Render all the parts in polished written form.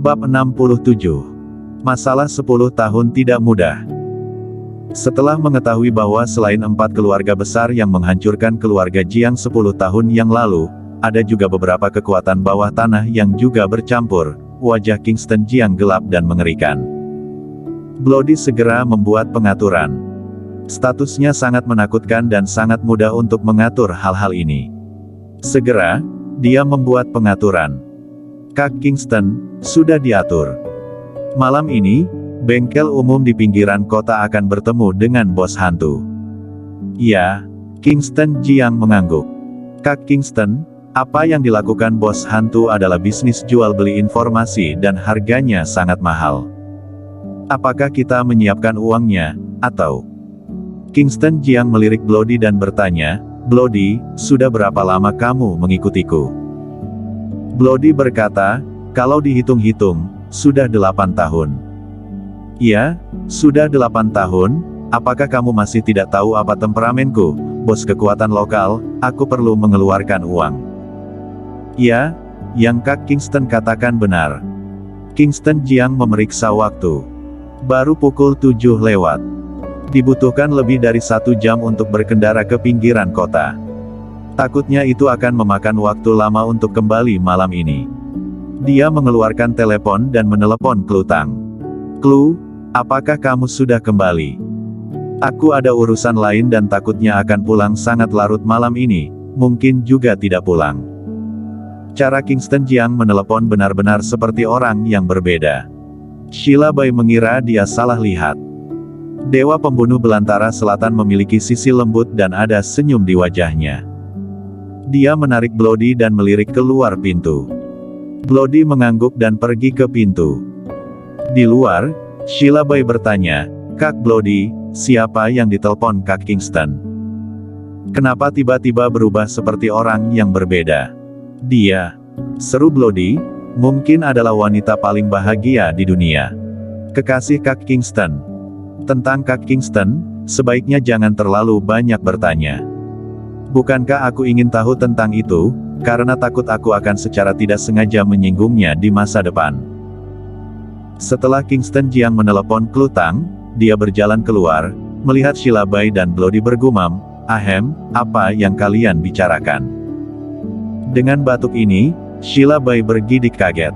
Bab 67. Masalah 10 tahun tidak mudah. Setelah mengetahui bahwa selain 4 keluarga besar yang menghancurkan keluarga Jiang 10 tahun yang lalu, ada juga beberapa kekuatan bawah tanah yang juga bercampur, wajah Kingston Jiang gelap dan mengerikan. Bloody segera membuat pengaturan. Statusnya sangat menakutkan dan sangat mudah untuk mengatur hal-hal ini. Segera, dia membuat pengaturan. Kak Kingston, sudah diatur. Malam ini, bengkel umum di pinggiran kota akan bertemu dengan bos hantu. Ya, Kingston Jiang mengangguk. Kak Kingston, apa yang dilakukan bos hantu adalah bisnis jual beli informasi dan harganya sangat mahal. Apakah kita menyiapkan uangnya, atau? Kingston Jiang melirik Bloody dan bertanya, Bloody, sudah berapa lama kamu mengikutiku? Bloody berkata, kalau dihitung-hitung, sudah 8 tahun. Ya, sudah 8 tahun, apakah kamu masih tidak tahu apa temperamenku, bos kekuatan lokal, aku perlu mengeluarkan uang. Ya, yang Kak Kingston katakan benar. Kingston Jiang memeriksa waktu. Baru pukul 7 lewat. Dibutuhkan lebih dari 1 jam untuk berkendara ke pinggiran kota. Takutnya itu akan memakan waktu lama untuk kembali malam ini. Dia mengeluarkan telepon dan menelepon Klutang. Klu, apakah kamu sudah kembali? Aku ada urusan lain dan takutnya akan pulang sangat larut malam ini, mungkin juga tidak pulang. Cara Kingston Jiang menelepon benar-benar seperti orang yang berbeda. Sheila Bai mengira dia salah lihat. Dewa pembunuh belantara selatan memiliki sisi lembut dan ada senyum di wajahnya. Dia menarik Bloody dan melirik keluar pintu. Bloody mengangguk dan pergi ke pintu. Di luar, Sheila Bai bertanya, Kak Bloody, siapa yang ditelepon Kak Kingston? Kenapa tiba-tiba berubah seperti orang yang berbeda? Dia, seru Bloody, mungkin adalah wanita paling bahagia di dunia. Kekasih Kak Kingston. Tentang Kak Kingston, sebaiknya jangan terlalu banyak bertanya. Bukankah aku ingin tahu tentang itu, karena takut aku akan secara tidak sengaja menyinggungnya di masa depan. Setelah Kingston Jiang menelepon Klutang, dia berjalan keluar, melihat Sheila Bai dan Bloody bergumam, Ahem, apa yang kalian bicarakan? Dengan batuk ini, Sheila Bai bergidik kaget.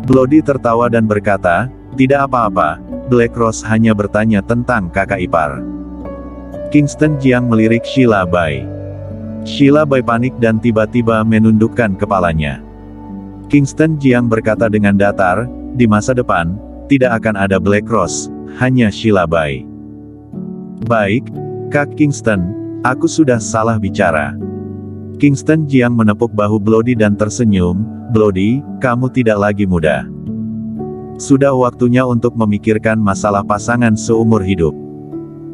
Bloody tertawa dan berkata, tidak apa-apa, Black Rose hanya bertanya tentang kakak ipar. Kingston Jiang melirik Sheila Bai. Sheila Bai panik dan tiba-tiba menundukkan kepalanya. Kingston Jiang berkata dengan datar, di masa depan, tidak akan ada Black Rose, hanya Sheila Bai. Baik, Kak Kingston, aku sudah salah bicara. Kingston Jiang menepuk bahu Bloody dan tersenyum, Bloody, kamu tidak lagi muda. Sudah waktunya untuk memikirkan masalah pasangan seumur hidup.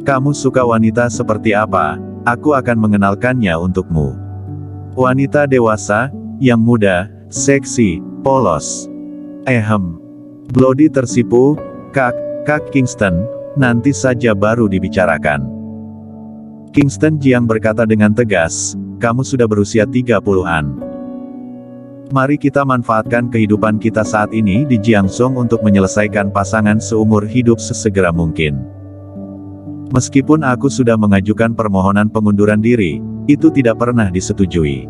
Kamu suka wanita seperti apa? Aku akan mengenalkannya untukmu. Wanita dewasa, yang muda, seksi, polos. Bloody tersipu, Kak Kingston, nanti saja baru dibicarakan. Kingston Jiang berkata dengan tegas, kamu sudah berusia 30-an. Mari kita manfaatkan kehidupan kita saat ini di Jiangzhou untuk menyelesaikan pasangan seumur hidup sesegera mungkin. Meskipun aku sudah mengajukan permohonan pengunduran diri, itu tidak pernah disetujui.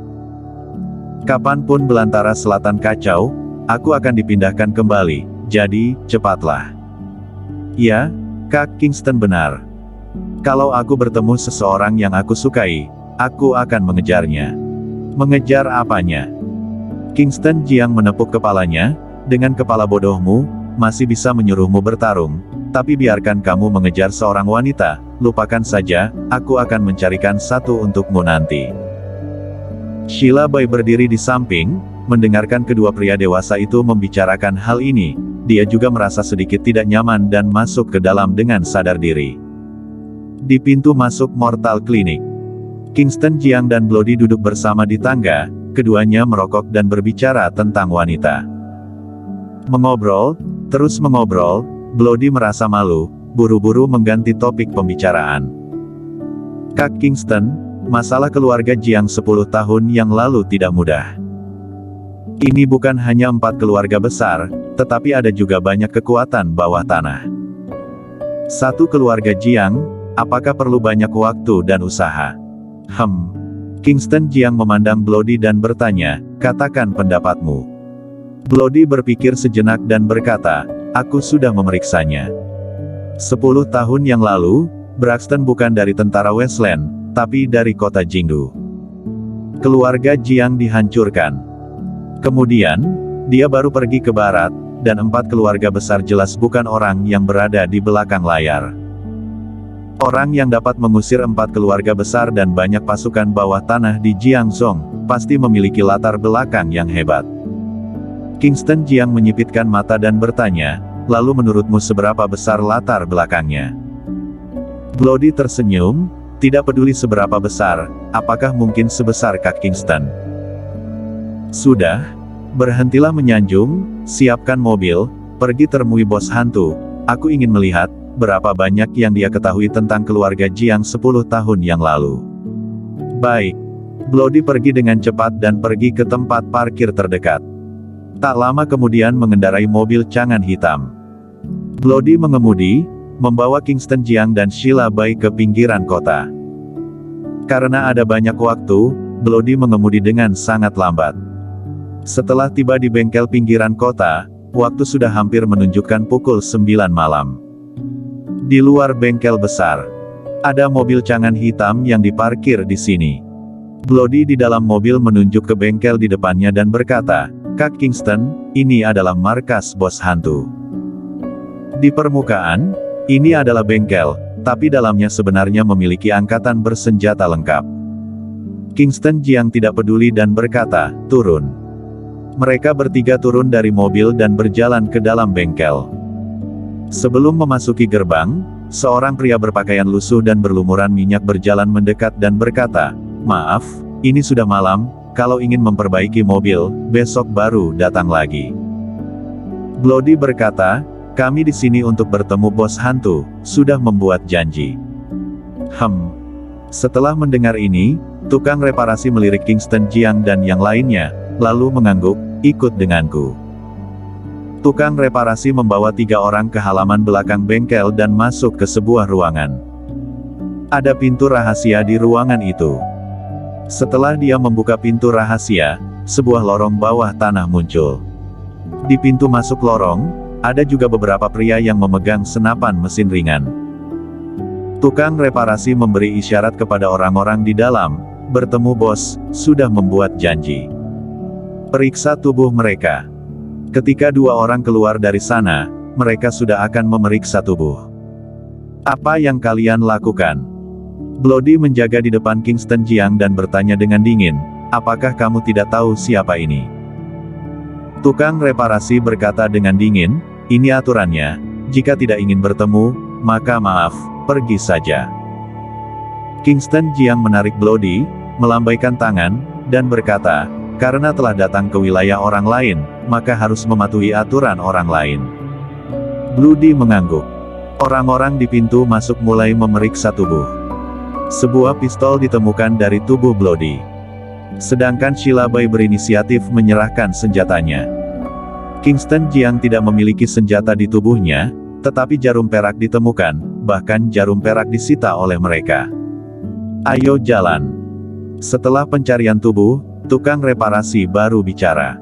Kapanpun belantara selatan kacau, aku akan dipindahkan kembali, jadi, cepatlah. Ya, Kak Kingston benar. Kalau aku bertemu seseorang yang aku sukai, aku akan mengejarnya. Mengejar apanya? Kingston Jiang menepuk kepalanya, dengan kepala bodohmu, masih bisa menyuruhmu bertarung, tapi biarkan kamu mengejar seorang wanita, lupakan saja, aku akan mencarikan satu untukmu nanti. Sheila Bai berdiri di samping, mendengarkan kedua pria dewasa itu membicarakan hal ini, dia juga merasa sedikit tidak nyaman dan masuk ke dalam dengan sadar diri. Di pintu masuk Mortal Clinic, Kingston Jiang dan Bloody duduk bersama di tangga, keduanya merokok dan berbicara tentang wanita. Mengobrol, terus mengobrol, Bloody merasa malu, buru-buru mengganti topik pembicaraan. Kak Kingston, masalah keluarga Jiang 10 tahun yang lalu tidak mudah. Ini bukan hanya 4 keluarga besar, tetapi ada juga banyak kekuatan bawah tanah. Satu keluarga Jiang, apakah perlu banyak waktu dan usaha? Kingston Jiang memandang Bloody dan bertanya, katakan pendapatmu. Bloody berpikir sejenak dan berkata, aku sudah memeriksanya. 10 tahun yang lalu, Braxton bukan dari tentara Westland, tapi dari kota Jingdu. Keluarga Jiang dihancurkan. Kemudian, dia baru pergi ke barat, dan 4 keluarga besar jelas bukan orang yang berada di belakang layar. Orang yang dapat mengusir 4 keluarga besar dan banyak pasukan bawah tanah di Jiangzhou, pasti memiliki latar belakang yang hebat. Kingston Jiang menyipitkan mata dan bertanya, lalu menurutmu seberapa besar latar belakangnya? Bloody tersenyum, tidak peduli seberapa besar, apakah mungkin sebesar Kak Kingston? Sudah, berhentilah menyanjung, siapkan mobil, pergi temui bos hantu, aku ingin melihat, berapa banyak yang dia ketahui tentang keluarga Jiang 10 tahun yang lalu. Baik. Bloody pergi dengan cepat dan pergi ke tempat parkir terdekat. Tak lama kemudian mengendarai mobil cangan hitam. Bloody mengemudi, membawa Kingston Jiang dan Sheila Bai ke pinggiran kota. Karena ada banyak waktu, Bloody mengemudi dengan sangat lambat. Setelah tiba di bengkel pinggiran kota, waktu sudah hampir menunjukkan pukul 9 malam. Di luar bengkel besar, ada mobil cangan hitam yang diparkir di sini. Bloody di dalam mobil menunjuk ke bengkel di depannya dan berkata, Kak Kingston, ini adalah markas bos hantu. Di permukaan, ini adalah bengkel, tapi dalamnya sebenarnya memiliki angkatan bersenjata lengkap. Kingston Jiang tidak peduli dan berkata, turun. Mereka bertiga turun dari mobil dan berjalan ke dalam bengkel. Sebelum memasuki gerbang, seorang pria berpakaian lusuh dan berlumuran minyak berjalan mendekat dan berkata, maaf, ini sudah malam, kalau ingin memperbaiki mobil, besok baru datang lagi. Bloody berkata, kami di sini untuk bertemu bos hantu, sudah membuat janji. Setelah mendengar ini, tukang reparasi melirik Kingston Jiang dan yang lainnya, lalu mengangguk, ikut denganku. Tukang reparasi membawa 3 orang ke halaman belakang bengkel dan masuk ke sebuah ruangan. Ada pintu rahasia di ruangan itu. Setelah dia membuka pintu rahasia, sebuah lorong bawah tanah muncul. Di pintu masuk lorong, ada juga beberapa pria yang memegang senapan mesin ringan. Tukang reparasi memberi isyarat kepada orang-orang di dalam, bertemu bos, sudah membuat janji. Periksa tubuh mereka. Ketika 2 orang keluar dari sana, mereka sudah akan memeriksa tubuh. Apa yang kalian lakukan? Bloody menjaga di depan Kingston Jiang dan bertanya dengan dingin, apakah kamu tidak tahu siapa ini? Tukang reparasi berkata dengan dingin, ini aturannya, jika tidak ingin bertemu, maka maaf, pergi saja. Kingston Jiang menarik Bloody, melambaikan tangan, dan berkata, karena telah datang ke wilayah orang lain, maka harus mematuhi aturan orang lain. Bloody mengangguk. Orang-orang di pintu masuk mulai memeriksa tubuh. Sebuah pistol ditemukan dari tubuh Bloody. Sedangkan Sheila Bai berinisiatif menyerahkan senjatanya. Kingston Jiang tidak memiliki senjata di tubuhnya, tetapi jarum perak ditemukan, bahkan jarum perak disita oleh mereka. Ayo jalan. Setelah pencarian tubuh, tukang reparasi baru bicara.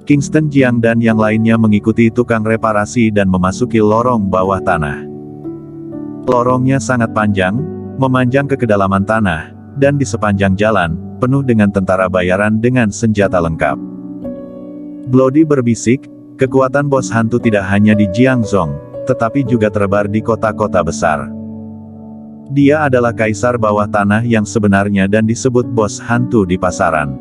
Kingston Jiang dan yang lainnya mengikuti tukang reparasi dan memasuki lorong bawah tanah. Lorongnya sangat panjang, memanjang ke kedalaman tanah, dan di sepanjang jalan, penuh dengan tentara bayaran dengan senjata lengkap. Bloody berbisik, kekuatan bos hantu tidak hanya di Jiangzhou, tetapi juga tersebar di kota-kota besar. Dia adalah kaisar bawah tanah yang sebenarnya dan disebut bos hantu di pasaran.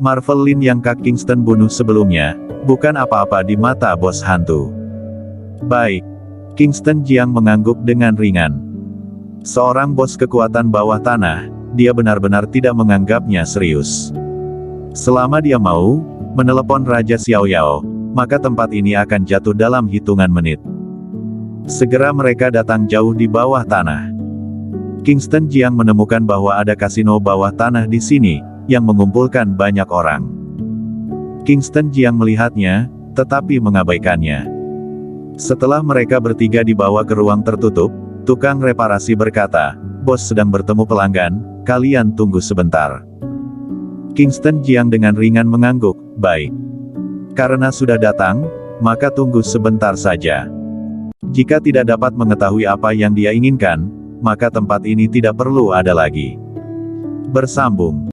Marvel Lin yang Kak Kingston bunuh sebelumnya, bukan apa-apa di mata bos hantu. Baik. Kingston Jiang mengangguk dengan ringan. Seorang bos kekuatan bawah tanah, dia benar-benar tidak menganggapnya serius. Selama dia mau menelepon Raja Xiaoyao, maka tempat ini akan jatuh dalam hitungan menit. Segera mereka datang jauh di bawah tanah. Kingston Jiang menemukan bahwa ada kasino bawah tanah di sini, yang mengumpulkan banyak orang. Kingston Jiang melihatnya, tetapi mengabaikannya. Setelah mereka bertiga dibawa ke ruang tertutup, tukang reparasi berkata, "Bos sedang bertemu pelanggan, kalian tunggu sebentar." Kingston Jiang dengan ringan mengangguk, "Baik. Karena sudah datang, maka tunggu sebentar saja." Jika tidak dapat mengetahui apa yang dia inginkan, maka tempat ini tidak perlu ada lagi. Bersambung.